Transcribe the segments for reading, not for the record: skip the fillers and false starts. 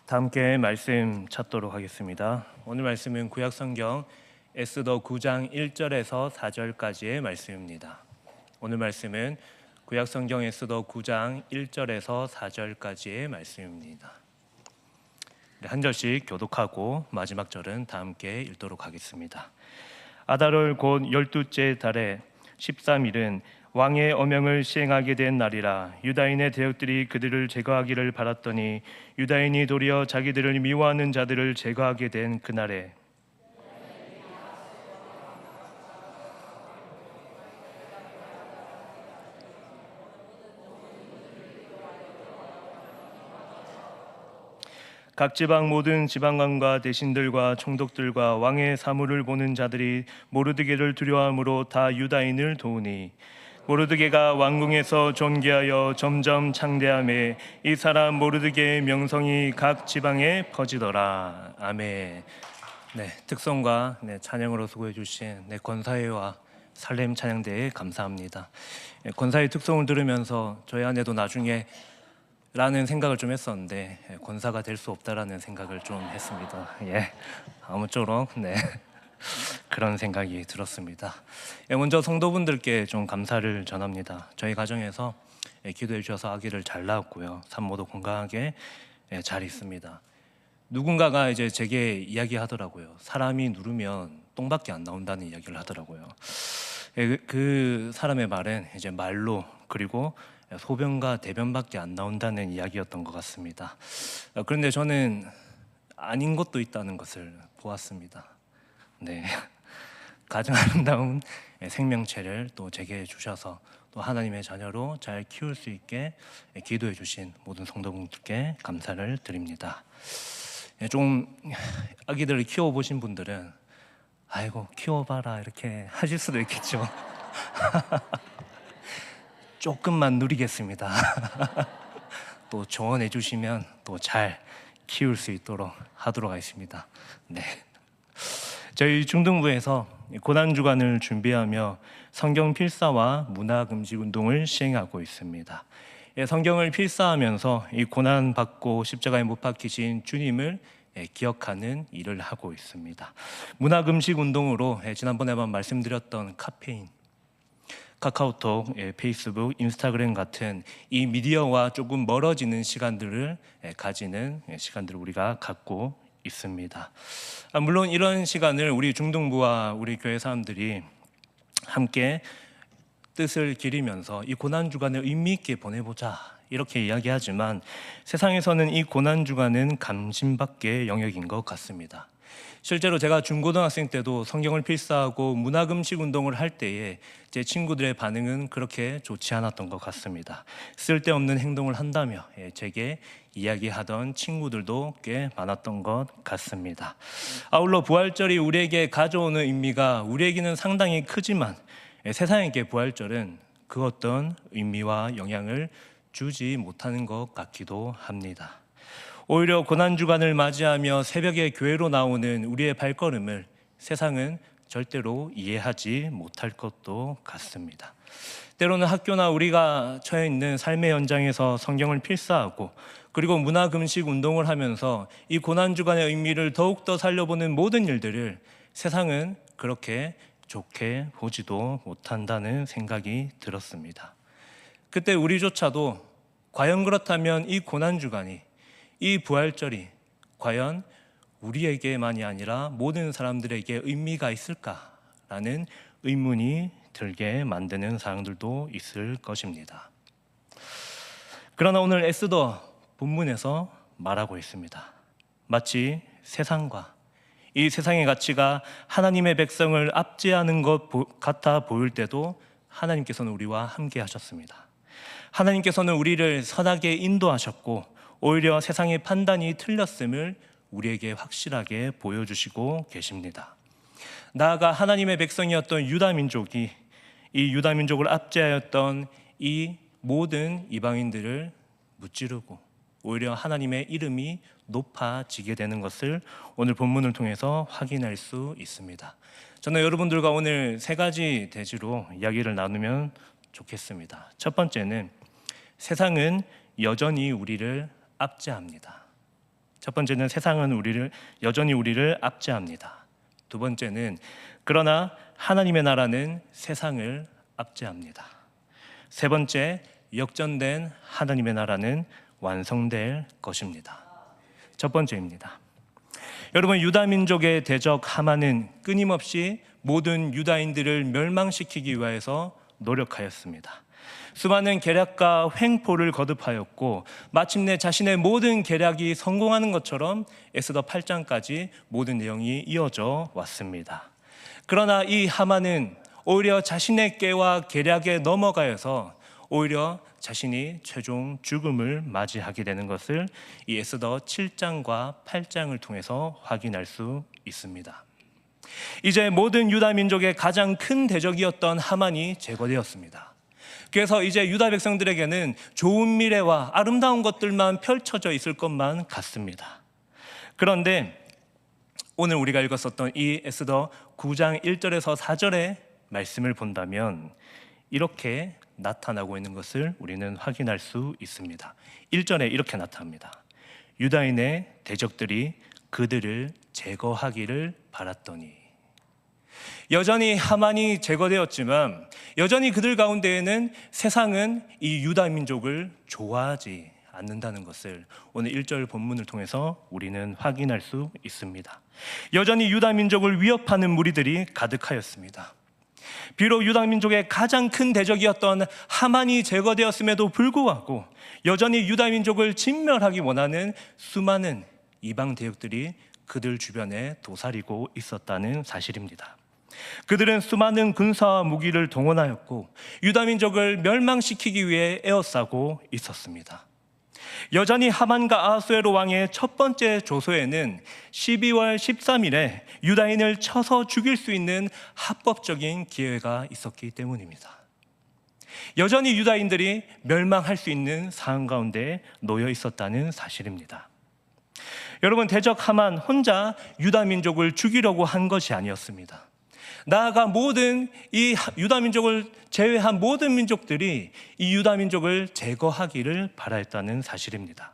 다 함께 말씀 찾도록 하겠습니다. 오늘 말씀은 구약성경 에스더 9장 1절에서 4절까지의 말씀입니다. 오늘 말씀은 구약성경 에스더 9장 1절에서 4절까지의 말씀입니다. 한 절씩 교독하고 마지막 절은 다 함께 읽도록 하겠습니다. 아달월 곧 12째 달에 13일은 왕의 어명을 시행하게 된 날이라. 유다인의 대역들이 그들을 제거하기를 바랐더니 유다인이 도리어 자기들을 미워하는 자들을 제거하게 된 그날에 각 지방 모든 지방관과 대신들과 총독들과 왕의 사물을 보는 자들이 모르드게를 두려워함으로 다 유다인을 도우니 모르드게가 왕궁에서 존귀하여 점점 창대하매 이 사람 모르드게의 명성이 각 지방에 퍼지더라. 아멘. 특성과 찬양으로 수고해 주신 권사회와 살렘 찬양대에 감사합니다. 권사의 특성을 들으면서 저희 아내도 나중에 라는 생각을 좀 했었는데 권사가 될 수 없다라는 생각을 좀 했습니다. 아무쪼록 그런 생각이 들었습니다. 먼저 성도분들께 좀 감사를 전합니다. 저희 가정에서 기도해 주셔서 아기를 잘 낳았고요, 산모도 건강하게 잘 있습니다. 누군가가 이제 제게 이야기하더라고요. 사람이 누르면 똥밖에 안 나온다는 이야기를 하더라고요. 그 사람의 말은 이제 말로 그리고 소변과 대변밖에 안 나온다는 이야기였던 것 같습니다. 그런데 저는 아닌 것도 있다는 것을 보았습니다. 가장 아름다운 생명체를 또 제게 주셔서 또 하나님의 자녀로 잘 키울 수 있게 기도해 주신 모든 성도분들께 감사를 드립니다. 좀 아기들을 키워보신 분들은 아이고 키워봐라 이렇게 하실 수도 있겠죠. 조금만 누리겠습니다. 또 조언해 주시면 또 잘 키울 수 있도록 하도록 하겠습니다. 저희 중등부에서 고난주간을 준비하며 성경 필사와 문화금식 운동을 시행하고 있습니다. 성경을 필사하면서 이 고난받고 십자가에 못 박히신 주님을 기억하는 일을 하고 있습니다. 문화금식 운동으로 지난번에만 말씀드렸던 카페인, 카카오톡, 페이스북, 인스타그램 같은 이 미디어와 조금 멀어지는 시간들을 가지는 시간들을 우리가 갖고 있습니다. 물론 이런 시간을 우리 중등부와 우리 교회 사람들이 함께 뜻을 기리면서 이 고난주간을 의미 있게 보내보자 이렇게 이야기하지만 세상에서는 이 고난주간은 감심밖의 영역인 것 같습니다. 실제로 제가 중고등학생 때도 성경을 필사하고 문화금식 운동을 할 때에 제 친구들의 반응은 그렇게 좋지 않았던 것 같습니다. 쓸데없는 행동을 한다며 제게 이야기하던 친구들도 꽤 많았던 것 같습니다. 아울러 부활절이 우리에게 가져오는 의미가 우리에게는 상당히 크지만 세상에게 부활절은 그 어떤 의미와 영향을 주지 못하는 것 같기도 합니다. 오히려 고난주간을 맞이하며 새벽에 교회로 나오는 우리의 발걸음을 세상은 절대로 이해하지 못할 것도 같습니다. 때로는 학교나 우리가 처해 있는 삶의 현장에서 성경을 필사하고 그리고 문화금식 운동을 하면서 이 고난주간의 의미를 더욱더 살려보는 모든 일들을 세상은 그렇게 좋게 보지도 못한다는 생각이 들었습니다. 그때 우리조차도 과연 그렇다면 이 고난주간이, 이 부활절이 과연 우리에게만이 아니라 모든 사람들에게 의미가 있을까라는 의문이 들게 만드는 사람들도 있을 것입니다. 그러나 오늘 에스더 본문에서 말하고 있습니다. 마치 세상과 이 세상의 가치가 하나님의 백성을 압제하는 것 같아 보일 때도 하나님께서는 우리와 함께 하셨습니다. 하나님께서는 우리를 선하게 인도하셨고 오히려 세상의 판단이 틀렸음을 우리에게 확실하게 보여주시고 계십니다. 나아가 하나님의 백성이었던 유다민족이 이 유다민족을 압제하였던 이 모든 이방인들을 무찌르고 오히려 하나님의 이름이 높아지게 되는 것을 오늘 본문을 통해서 확인할 수 있습니다. 저는 여러분들과 오늘 세 가지 대지로 이야기를 나누면 좋겠습니다. 첫 번째는 세상은 여전히 우리를 압제합니다. 첫 번째는 세상은 여전히 우리를 압제합니다. 두 번째는 그러나 하나님의 나라는 세상을 압제합니다. 세 번째, 역전된 하나님의 나라는 완성될 것입니다. 첫 번째입니다. 여러분, 유다 민족의 대적 하만은 끊임없이 모든 유다인들을 멸망시키기 위해서 노력하였습니다. 수많은 계략과 횡포를 거듭하였고 마침내 자신의 모든 계략이 성공하는 것처럼 에스더 8장까지 모든 내용이 이어져 왔습니다. 그러나 이 하만은 오히려 자신의 깨와 계략에 넘어가서 오히려 자신이 최종 죽음을 맞이하게 되는 것을 이 에스더 7장과 8장을 통해서 확인할 수 있습니다. 이제 모든 유다 민족의 가장 큰 대적이었던 하만이 제거되었습니다. 그래서 이제 유다 백성들에게는 좋은 미래와 아름다운 것들만 펼쳐져 있을 것만 같습니다. 그런데 오늘 우리가 읽었었던 이 에스더 9장 1절에서 4절의 말씀을 본다면 이렇게 나타나고 있는 것을 우리는 확인할 수 있습니다. 1절에 이렇게 나타납니다. 유다인의 대적들이 그들을 제거하기를 바랐더니. 여전히 하만이 제거되었지만 여전히 그들 가운데에는 세상은 이 유다 민족을 좋아하지 않는다는 것을 오늘 1절 본문을 통해서 우리는 확인할 수 있습니다. 여전히 유다 민족을 위협하는 무리들이 가득하였습니다. 비록 유다 민족의 가장 큰 대적이었던 하만이 제거되었음에도 불구하고 여전히 유다 민족을 진멸하기 원하는 수많은 이방 대역들이 그들 주변에 도사리고 있었다는 사실입니다. 그들은 수많은 군사와 무기를 동원하였고 유다 민족을 멸망시키기 위해 에워싸고 있었습니다. 여전히 하만과 아하수에로 왕의 첫 번째 조소에는 12월 13일에 유다인을 쳐서 죽일 수 있는 합법적인 기회가 있었기 때문입니다. 여전히 유다인들이 멸망할 수 있는 상황 가운데 놓여 있었다는 사실입니다. 여러분, 대적 하만 혼자 유다 민족을 죽이려고 한 것이 아니었습니다. 나아가 모든 이 유다 민족을 제외한 모든 민족들이 이 유다 민족을 제거하기를 바라였다는 사실입니다.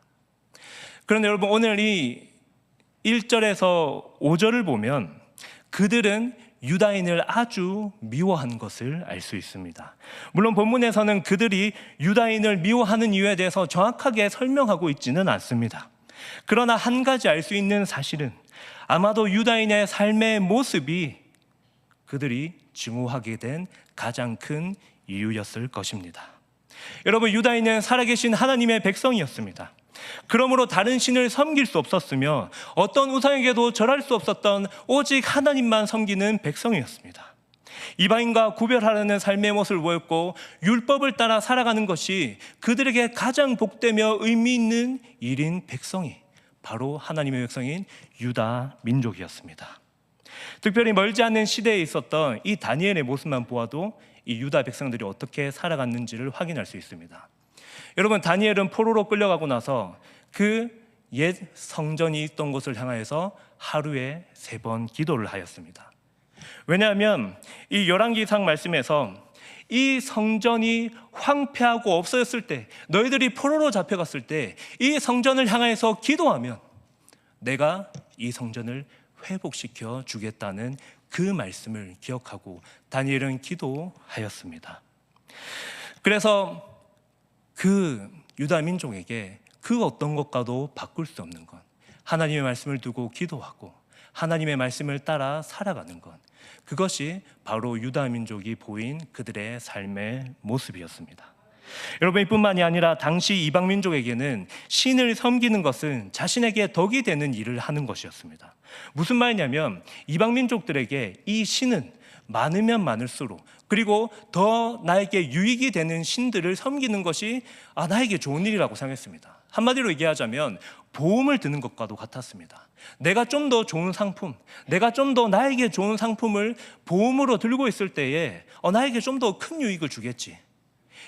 그런데 여러분, 오늘 이 1절에서 5절을 보면 그들은 유다인을 아주 미워한 것을 알 수 있습니다. 물론 본문에서는 그들이 유다인을 미워하는 이유에 대해서 정확하게 설명하고 있지는 않습니다. 그러나 한 가지 알 수 있는 사실은 아마도 유다인의 삶의 모습이 그들이 증오하게 된 가장 큰 이유였을 것입니다. 여러분, 유다인은 살아계신 하나님의 백성이었습니다. 그러므로 다른 신을 섬길 수 없었으며 어떤 우상에게도 절할 수 없었던 오직 하나님만 섬기는 백성이었습니다. 이방인과 구별하려는 삶의 모습을 보였고 율법을 따라 살아가는 것이 그들에게 가장 복되며 의미 있는 일인 백성이 바로 하나님의 백성인 유다 민족이었습니다. 특별히 멀지 않은 시대에 있었던 이 다니엘의 모습만 보아도 이 유다 백성들이 어떻게 살아갔는지를 확인할 수 있습니다. 여러분, 다니엘은 포로로 끌려가고 나서 그 옛 성전이 있던 곳을 향하여서 하루에 3번 기도를 하였습니다. 왜냐하면 이 열왕기상 말씀에서 이 성전이 황폐하고 없어졌을 때, 너희들이 포로로 잡혀갔을 때 이 성전을 향하여서 기도하면 내가 이 성전을 회복시켜 주겠다는 그 말씀을 기억하고 다니엘은 기도하였습니다. 그래서 그 유다 민족에게 그 어떤 것과도 바꿀 수 없는 것, 하나님의 말씀을 두고 기도하고 하나님의 말씀을 따라 살아가는 것, 그것이 바로 유다 민족이 보인 그들의 삶의 모습이었습니다. 여러분, 이뿐만이 아니라 당시 이방 민족에게는 신을 섬기는 것은 자신에게 덕이 되는 일을 하는 것이었습니다. 무슨 말이냐면 이방 민족들에게 이 신은 많으면 많을수록, 그리고 더 나에게 유익이 되는 신들을 섬기는 것이 나에게 좋은 일이라고 생각했습니다. 한마디로 얘기하자면 보험을 드는 것과도 같았습니다. 내가 좀 더 좋은 상품, 내가 좀 더 나에게 좋은 상품을 보험으로 들고 있을 때에 나에게 좀 더 큰 유익을 주겠지.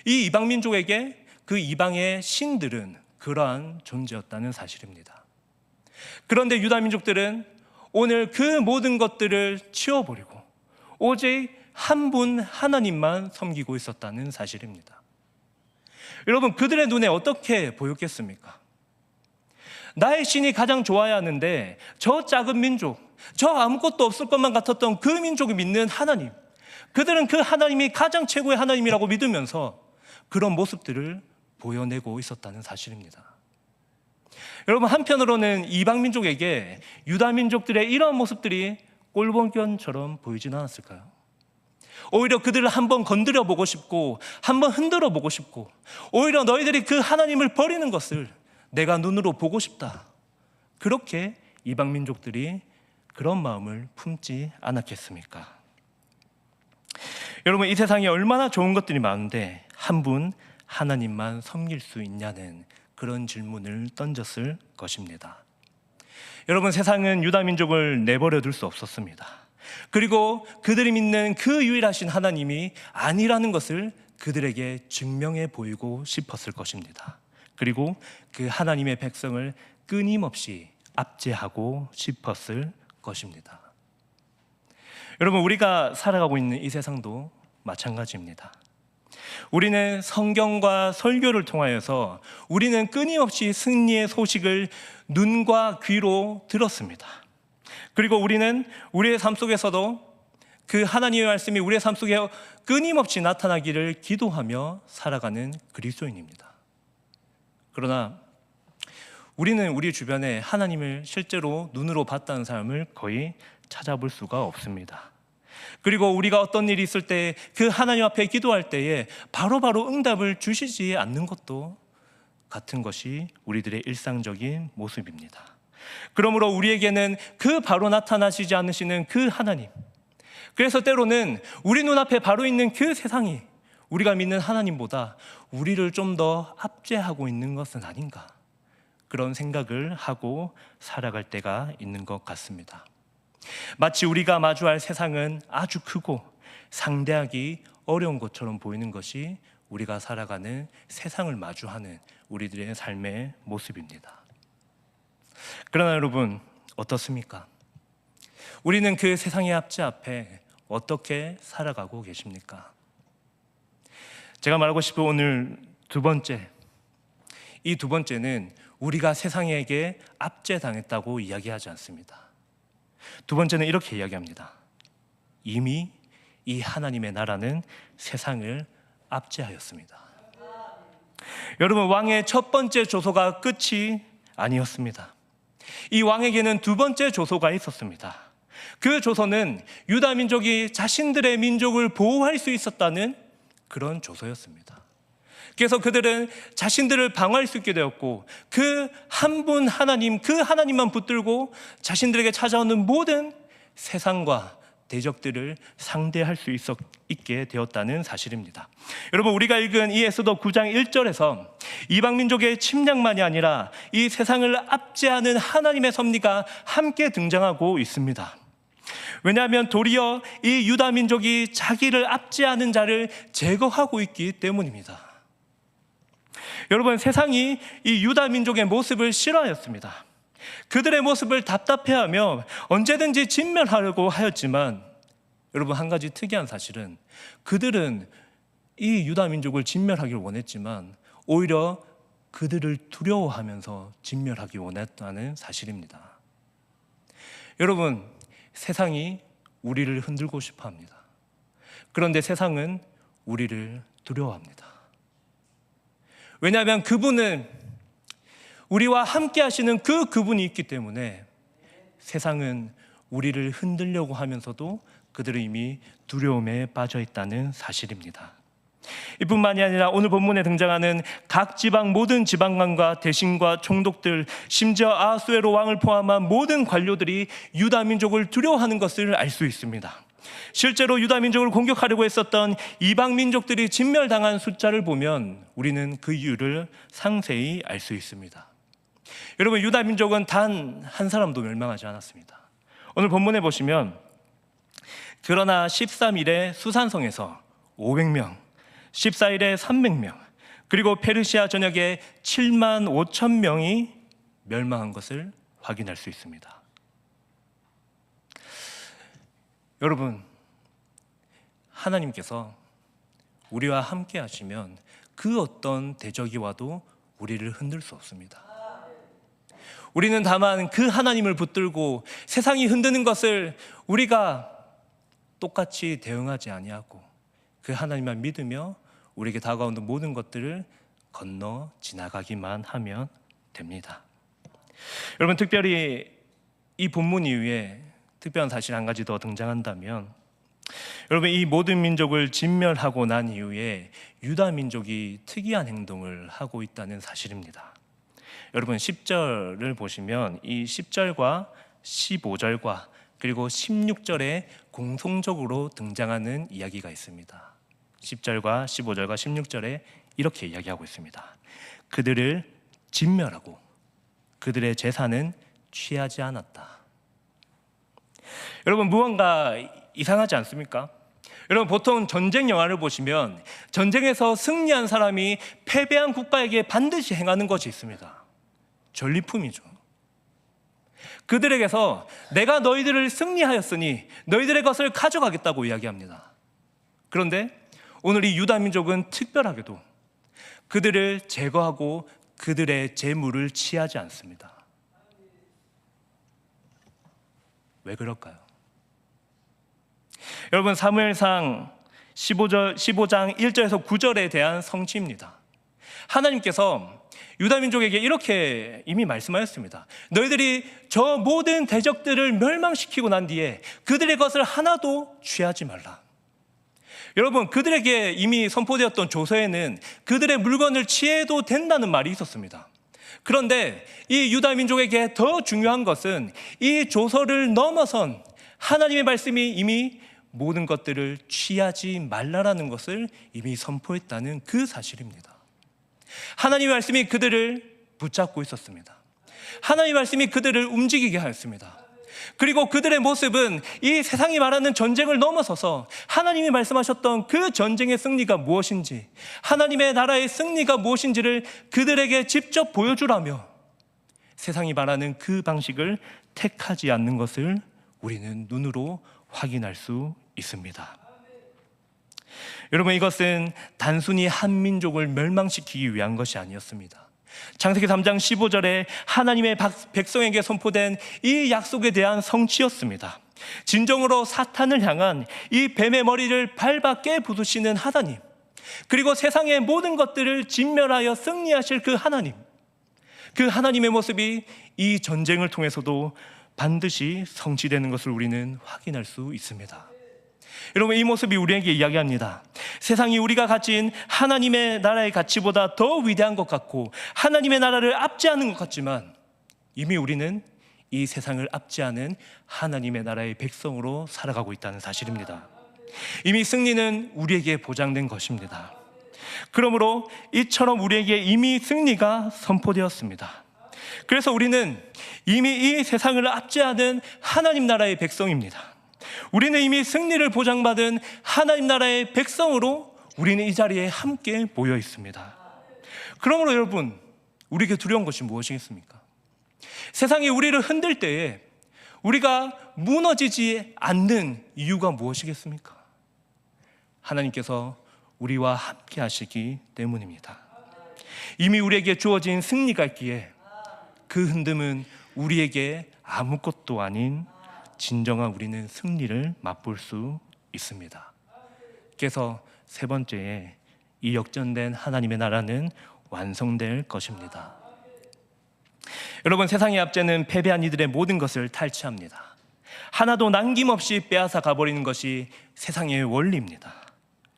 이 이방 민족에게 그 이방의 신들은 그러한 존재였다는 사실입니다. 그런데 유다 민족들은 오늘 그 모든 것들을 치워버리고 오직 한 분 하나님만 섬기고 있었다는 사실입니다. 여러분, 그들의 눈에 어떻게 보였겠습니까? 나의 신이 가장 좋아야 하는데 저 작은 민족, 저 아무것도 없을 것만 같았던 그 민족이 믿는 하나님, 그들은 그 하나님이 가장 최고의 하나님이라고 믿으면서 그런 모습들을 보여내고 있었다는 사실입니다. 여러분, 한편으로는 이방 민족에게 유다 민족들의 이러한 모습들이 꼴보기처럼 보이진 않았을까요? 오히려 그들을 한번 건드려 보고 싶고 한번 흔들어 보고 싶고, 오히려 너희들이 그 하나님을 버리는 것을 내가 눈으로 보고 싶다, 그렇게 이방 민족들이 그런 마음을 품지 않았겠습니까? 여러분, 이 세상에 얼마나 좋은 것들이 많은데 한 분 하나님만 섬길 수 있냐는 그런 질문을 던졌을 것입니다. 여러분, 세상은 유다 민족을 내버려 둘 수 없었습니다. 그리고 그들이 믿는 그 유일하신 하나님이 아니라는 것을 그들에게 증명해 보이고 싶었을 것입니다. 그리고 그 하나님의 백성을 끊임없이 압제하고 싶었을 것입니다. 여러분, 우리가 살아가고 있는 이 세상도 마찬가지입니다. 우리는 성경과 설교를 통하여서 우리는 끊임없이 승리의 소식을 눈과 귀로 들었습니다. 그리고 우리는 우리의 삶 속에서도 그 하나님의 말씀이 우리의 삶 속에 끊임없이 나타나기를 기도하며 살아가는 그리스도인입니다. 그러나 우리는 우리 주변에 하나님을 실제로 눈으로 봤다는 사람을 거의 찾아볼 수가 없습니다. 그리고 우리가 어떤 일이 있을 때 그 하나님 앞에 기도할 때에 바로바로 응답을 주시지 않는 것도 같은 것이 우리들의 일상적인 모습입니다. 그러므로 우리에게는 그 바로 나타나시지 않으시는 그 하나님, 그래서 때로는 우리 눈앞에 바로 있는 그 세상이 우리가 믿는 하나님보다 우리를 좀 더 압제하고 있는 것은 아닌가, 그런 생각을 하고 살아갈 때가 있는 것 같습니다. 마치 우리가 마주할 세상은 아주 크고 상대하기 어려운 것처럼 보이는 것이 우리가 살아가는 세상을 마주하는 우리들의 삶의 모습입니다. 그러나 여러분, 어떻습니까? 우리는 그 세상의 압제 앞에 어떻게 살아가고 계십니까? 제가 말하고 싶은 오늘 두 번째, 이 두 번째는 우리가 세상에게 압제당했다고 이야기하지 않습니다. 두 번째는 이렇게 이야기합니다. 이미 이 하나님의 나라는 세상을 압제하였습니다. 여러분, 왕의 첫 번째 조소가 끝이 아니었습니다. 이 왕에게는 두 번째 조소가 있었습니다. 그 조소는 유다 민족이 자신들의 민족을 보호할 수 있었다는 그런 조소였습니다. 그래서 그들은 자신들을 방어할 수 있게 되었고, 그 한 분 하나님, 그 하나님만 붙들고 자신들에게 찾아오는 모든 세상과 대적들을 상대할 수 있게 되었다는 사실입니다. 여러분, 우리가 읽은 이 에스더 9장 1절에서 이방 민족의 침략만이 아니라 이 세상을 압제하는 하나님의 섭리가 함께 등장하고 있습니다. 왜냐하면 도리어 이 유다 민족이 자기를 압제하는 자를 제거하고 있기 때문입니다. 여러분, 세상이 이 유다 민족의 모습을 싫어하였습니다. 그들의 모습을 답답해하며 언제든지 진멸하려고 하였지만, 여러분, 한 가지 특이한 사실은 그들은 이 유다 민족을 진멸하기를 원했지만 오히려 그들을 두려워하면서 진멸하기 원했다는 사실입니다. 여러분, 세상이 우리를 흔들고 싶어 합니다. 그런데 세상은 우리를 두려워합니다. 왜냐하면 그분은, 우리와 함께 하시는 그분이 있기 때문에 세상은 우리를 흔들려고 하면서도 그들은 이미 두려움에 빠져 있다는 사실입니다. 이뿐만이 아니라 오늘 본문에 등장하는 각 지방 모든 지방관과 대신과 총독들, 심지어 아하수에로 왕을 포함한 모든 관료들이 유다 민족을 두려워하는 것을 알 수 있습니다. 실제로 유다 민족을 공격하려고 했었던 이방 민족들이 진멸당한 숫자를 보면 우리는 그 이유를 상세히 알 수 있습니다. 여러분, 유다 민족은 단 한 사람도 멸망하지 않았습니다. 오늘 본문에 보시면, 그러나 13일에 수산성에서 500명, 14일에 300명, 그리고 페르시아 전역에 7만 5천 명이 멸망한 것을 확인할 수 있습니다. 여러분, 하나님께서 우리와 함께 하시면 그 어떤 대적이 와도 우리를 흔들 수 없습니다. 우리는 다만 그 하나님을 붙들고 세상이 흔드는 것을 우리가 똑같이 대응하지 아니하고 그 하나님만 믿으며 우리에게 다가오는 모든 것들을 건너 지나가기만 하면 됩니다. 여러분, 특별히 이 본문 이후에 특별한 사실 한 가지 더 등장한다면, 여러분, 이 모든 민족을 진멸하고 난 이후에 유다 민족이 특이한 행동을 하고 있다는 사실입니다. 여러분, 10절을 보시면 이 10절과 15절과 그리고 16절에 공통적으로 등장하는 이야기가 있습니다. 10절과 15절과 16절에 이렇게 이야기하고 있습니다. 그들을 진멸하고 그들의 재산은 취하지 않았다. 여러분, 무언가 이상하지 않습니까? 여러분, 보통 전쟁 영화를 보시면 전쟁에서 승리한 사람이 패배한 국가에게 반드시 행하는 것이 있습니다. 전리품이죠. 그들에게서 내가 너희들을 승리하였으니 너희들의 것을 가져가겠다고 이야기합니다. 그런데 오늘 이 유다 민족은 특별하게도 그들을 제거하고 그들의 재물을 취하지 않습니다. 왜 그럴까요? 여러분, 사무엘상 15장 1절에서 9절에 대한 성취입니다. 하나님께서 유다 민족에게 이렇게 이미 말씀하였습니다. 너희들이 저 모든 대적들을 멸망시키고 난 뒤에 그들의 것을 하나도 취하지 말라. 여러분, 그들에게 이미 선포되었던 조서에는 그들의 물건을 취해도 된다는 말이 있었습니다. 그런데 이 유다 민족에게 더 중요한 것은 이 조서를 넘어선 하나님의 말씀이 이미 모든 것들을 취하지 말라라는 것을 이미 선포했다는 그 사실입니다. 하나님의 말씀이 그들을 붙잡고 있었습니다. 하나님의 말씀이 그들을 움직이게 하였습니다. 그리고 그들의 모습은 이 세상이 말하는 전쟁을 넘어서서 하나님이 말씀하셨던 그 전쟁의 승리가 무엇인지, 하나님의 나라의 승리가 무엇인지를 그들에게 직접 보여주라며 세상이 말하는 그 방식을 택하지 않는 것을 우리는 눈으로 확인할 수 있습니다. 여러분, 이것은 단순히 한 민족을 멸망시키기 위한 것이 아니었습니다. 창세기 3장 15절에 하나님의 백성에게 선포된 이 약속에 대한 성취였습니다. 진정으로 사탄을 향한 이 뱀의 머리를 밟아 깨부수시는 하나님, 그리고 세상의 모든 것들을 진멸하여 승리하실 그 하나님, 그 하나님의 모습이 이 전쟁을 통해서도 반드시 성취되는 것을 우리는 확인할 수 있습니다. 여러분, 이 모습이 우리에게 이야기합니다. 세상이 우리가 가진 하나님의 나라의 가치보다 더 위대한 것 같고 하나님의 나라를 압제하는 것 같지만 이미 우리는 이 세상을 압제하는 하나님의 나라의 백성으로 살아가고 있다는 사실입니다. 이미 승리는 우리에게 보장된 것입니다. 그러므로 이처럼 우리에게 이미 승리가 선포되었습니다. 그래서 우리는 이미 이 세상을 압제하는 하나님 나라의 백성입니다. 우리는 이미 승리를 보장받은 하나님 나라의 백성으로 우리는 이 자리에 함께 모여 있습니다. 그러므로 여러분, 우리에게 두려운 것이 무엇이겠습니까? 세상이 우리를 흔들 때에 우리가 무너지지 않는 이유가 무엇이겠습니까? 하나님께서 우리와 함께 하시기 때문입니다. 이미 우리에게 주어진 승리가 있기에 그 흔듦은 우리에게 아무것도 아닌 진정한 우리는 승리를 맛볼 수 있습니다. 그래서 세 번째에 이 역전된 하나님의 나라는 완성될 것입니다. 여러분, 세상의 압제는 패배한 이들의 모든 것을 탈취합니다. 하나도 남김없이 빼앗아 가버리는 것이 세상의 원리입니다.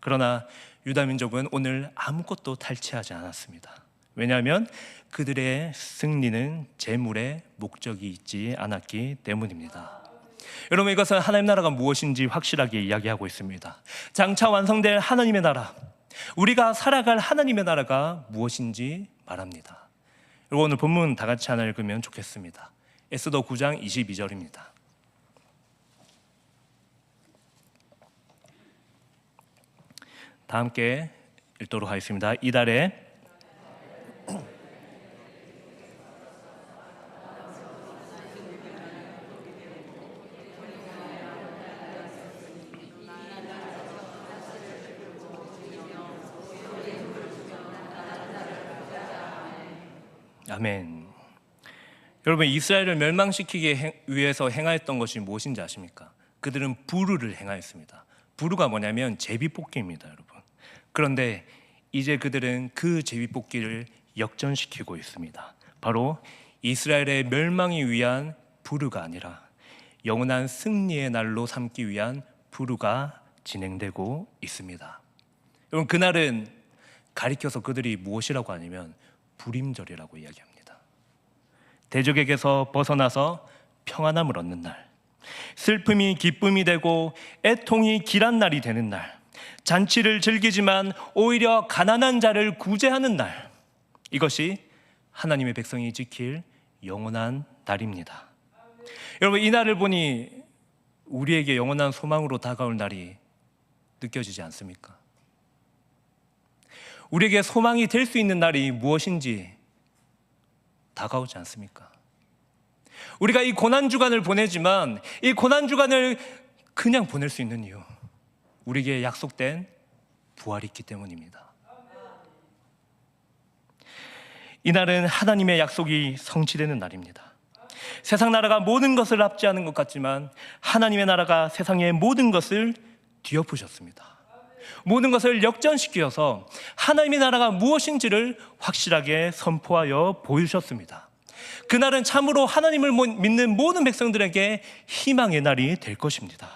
그러나 유다 민족은 오늘 아무것도 탈취하지 않았습니다. 왜냐하면 그들의 승리는 재물에 목적이 있지 않았기 때문입니다. 여러분, 이것은 하나님 나라가 무엇인지 확실하게 이야기하고 있습니다. 장차 완성될 하나님의 나라, 우리가 살아갈 하나님의 나라가 무엇인지 말합니다. 여러분, 오늘 본문 다 같이 하나 읽으면 좋겠습니다. 에스더 9장 22절입니다. 다 함께 읽도록 하겠습니다. 이달에 아멘. 여러분, 이스라엘을 멸망시키기 위해서 행하였던 것이 무엇인지 아십니까? 그들은 부르를 행하였습니다. 부르가 뭐냐면 제비뽑기입니다, 여러분. 그런데 이제 그들은 그 제비뽑기를 역전시키고 있습니다. 바로 이스라엘의 멸망이 위한 부르가 아니라 영원한 승리의 날로 삼기 위한 부르가 진행되고 있습니다. 여러분, 그날은 가리켜서 그들이 무엇이라고 하냐면 불임절이라고 이야기합니다. 대적에게서 벗어나서 평안함을 얻는 날, 슬픔이 기쁨이 되고 애통이 길한 날이 되는 날, 잔치를 즐기지만 오히려 가난한 자를 구제하는 날, 이것이 하나님의 백성이 지킬 영원한 날입니다. 여러분, 이 날을 보니 우리에게 영원한 소망으로 다가올 날이 느껴지지 않습니까? 우리에게 소망이 될 수 있는 날이 무엇인지 다가오지 않습니까? 우리가 이 고난주간을 보내지만 이 고난주간을 그냥 보낼 수 있는 이유, 우리에게 약속된 부활이 있기 때문입니다. 이날은 하나님의 약속이 성취되는 날입니다. 세상 나라가 모든 것을 압제하는 것 같지만 하나님의 나라가 세상의 모든 것을 뒤엎으셨습니다. 모든 것을 역전시켜서 하나님의 나라가 무엇인지를 확실하게 선포하여 보여주셨습니다. 그날은 참으로 하나님을 믿는 모든 백성들에게 희망의 날이 될 것입니다.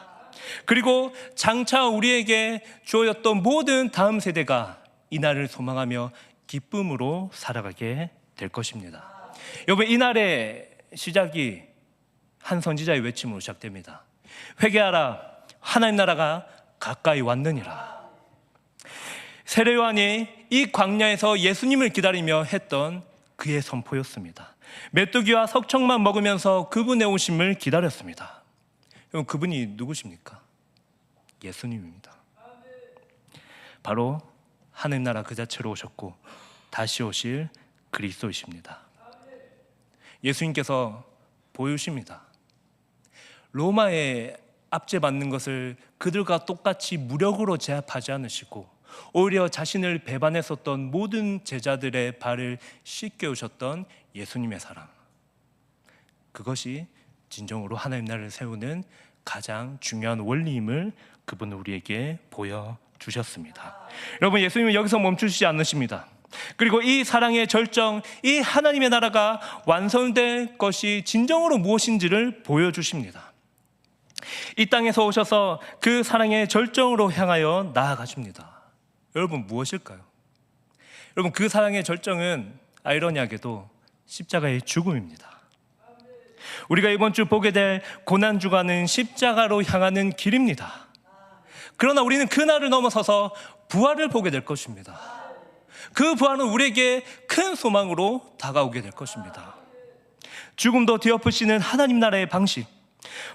그리고 장차 우리에게 주어졌던 모든 다음 세대가 이 날을 소망하며 기쁨으로 살아가게 될 것입니다. 여러분, 이 날의 시작이 한 선지자의 외침으로 시작됩니다. 회개하라, 하나님 나라가 가까이 왔느니라. 세례 요한이 이 광야에서 예수님을 기다리며 했던 그의 선포였습니다. 메뚜기와 석청만 먹으면서 그분의 오심을 기다렸습니다. 여러분, 그분이 누구십니까? 예수님입니다. 바로 하늘 나라 그 자체로 오셨고 다시 오실 그리스도이십니다. 예수님께서 보여주십니다. 로마에 압제받는 것을 그들과 똑같이 무력으로 제압하지 않으시고 오히려 자신을 배반했었던 모든 제자들의 발을 씻겨오셨던 예수님의 사랑, 그것이 진정으로 하나님 나라를 세우는 가장 중요한 원리임을 그분은 우리에게 보여주셨습니다. 여러분, 예수님은 여기서 멈추시지 않으십니다. 그리고 이 사랑의 절정, 이 하나님의 나라가 완성될 것이 진정으로 무엇인지를 보여주십니다. 이 땅에서 오셔서 그 사랑의 절정으로 향하여 나아가십니다. 여러분, 무엇일까요? 여러분, 그 사랑의 절정은 아이러니하게도 십자가의 죽음입니다. 우리가 이번 주 보게 될 고난주간은 십자가로 향하는 길입니다. 그러나 우리는 그날을 넘어서서 부활을 보게 될 것입니다. 그 부활은 우리에게 큰 소망으로 다가오게 될 것입니다. 죽음도 뒤엎으시는 하나님 나라의 방식,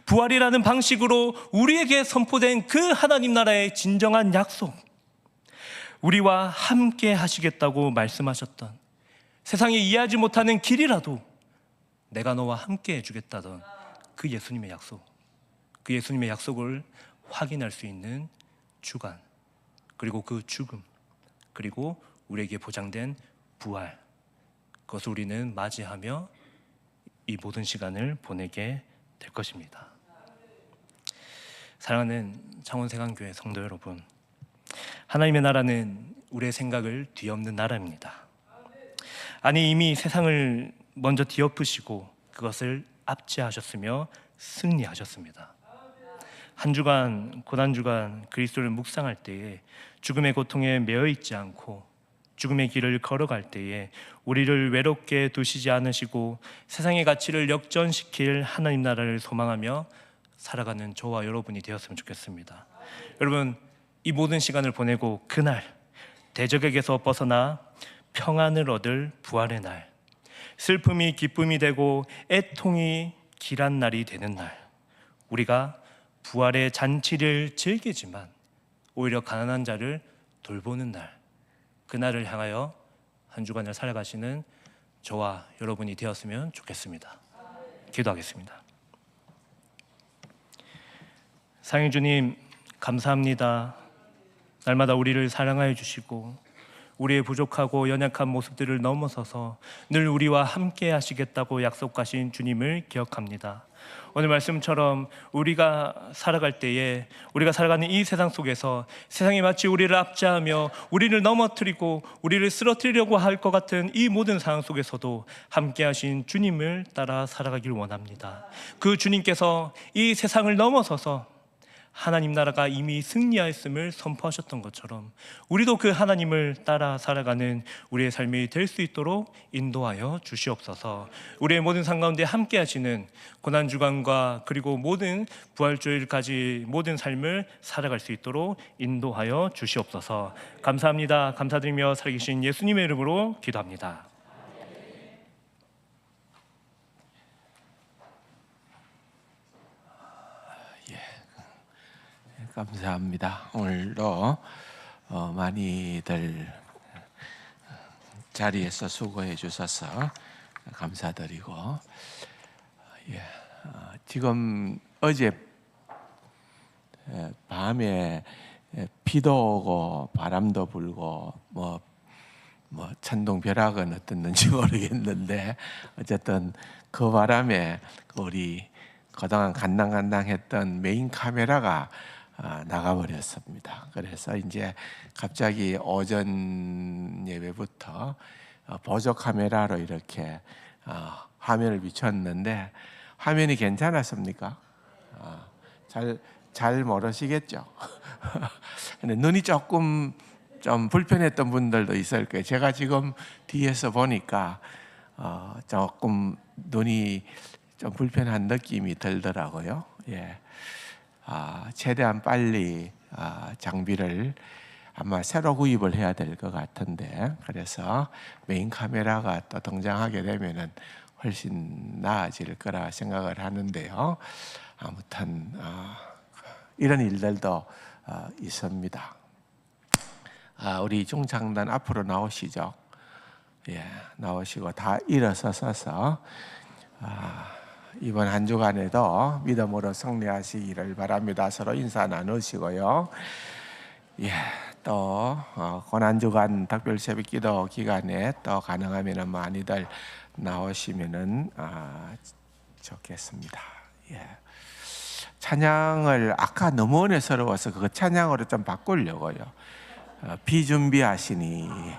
부활이라는 방식으로 우리에게 선포된 그 하나님 나라의 진정한 약속, 우리와 함께 하시겠다고 말씀하셨던, 세상이 이해하지 못하는 길이라도 내가 너와 함께 해주겠다던 그 예수님의 약속, 그 예수님의 약속을 확인할 수 있는 주간, 그리고 그 죽음, 그리고 우리에게 보장된 부활, 그것을 우리는 맞이하며 이 모든 시간을 보내게 될 것입니다. 사랑하는 창원세강교회 성도 여러분, 하나님의 나라는 우리의 생각을 뒤엎는 나라입니다. 아니, 이미 세상을 먼저 뒤엎으시고 그것을 압제하셨으며 승리하셨습니다. 한 주간, 고난주간 그리스도를 묵상할 때에 죽음의 고통에 매여 있지 않고 죽음의 길을 걸어갈 때에 우리를 외롭게 두시지 않으시고 세상의 가치를 역전시킬 하나님 나라를 소망하며 살아가는 저와 여러분이 되었으면 좋겠습니다. 여러분, 이 모든 시간을 보내고 그날 대적에게서 벗어나 평안을 얻을 부활의 날, 슬픔이 기쁨이 되고 애통이 길한 날이 되는 날, 우리가 부활의 잔치를 즐기지만 오히려 가난한 자를 돌보는 날, 그날을 향하여 한 주간을 살아가시는 저와 여러분이 되었으면 좋겠습니다. 기도하겠습니다. 상인 주님, 감사합니다. 날마다 우리를 사랑하여 주시고 우리의 부족하고 연약한 모습들을 넘어서서 늘 우리와 함께 하시겠다고 약속하신 주님을 기억합니다. 오늘 말씀처럼 우리가 살아갈 때에 우리가 살아가는 이 세상 속에서 세상이 마치 우리를 압제하며 우리를 넘어뜨리고 우리를 쓰러뜨리려고 할 것 같은 이 모든 상황 속에서도 함께 하신 주님을 따라 살아가길 원합니다. 그 주님께서 이 세상을 넘어서서 하나님 나라가 이미 승리하였음을 선포하셨던 것처럼 우리도 그 하나님을 따라 살아가는 우리의 삶이 될 수 있도록 인도하여 주시옵소서. 우리의 모든 삶 가운데 함께 하시는 고난주간과 그리고 모든 부활주일까지 모든 삶을 살아갈 수 있도록 인도하여 주시옵소서. 감사합니다. 감사드리며 살아계신 예수님의 이름으로 기도합니다. 감사합니다. 오늘도 많이들 자리에서 수고해 주셔서 감사드리고, 지금 어제 밤에 비도 오고 바람도 불고 뭐 천둥벼락은 어땠는지 모르겠는데 어쨌든 그 바람에 우리 그동안 간당간당했던 메인 카메라가 나가버렸습니다. 그래서 이제 갑자기 오전 예배부터 보조 카메라로 이렇게 화면을 비췄는데 화면이 괜찮았습니까? 잘 모르시겠죠? 근데 눈이 조금 좀 불편했던 분들도 있을 거예요. 제가 지금 뒤에서 보니까 조금 눈이 좀 불편한 느낌이 들더라고요. 예. 최대한 빨리 장비를 아마 새로 구입을 해야 될 것 같은데, 그래서 메인 카메라가 또 등장하게 되면은 훨씬 나아질 거라 생각을 하는데요. 아무튼 이런 일들도 있습니다. 우리 중창단 앞으로 나오시죠. 예, 나오시고 다 일어서서 이번 한 주간에도 믿음으로 승리하시기를 바랍니다. 서로 인사 나누시고요. 예, 또 고난주간 특별 새벽기도 기간에 또 가능하면 많이들 나오시면은 좋겠습니다. 예. 찬양을 아까 너무 은혜스러워서 그 찬양으로 좀 바꾸려고요. 비준비하시니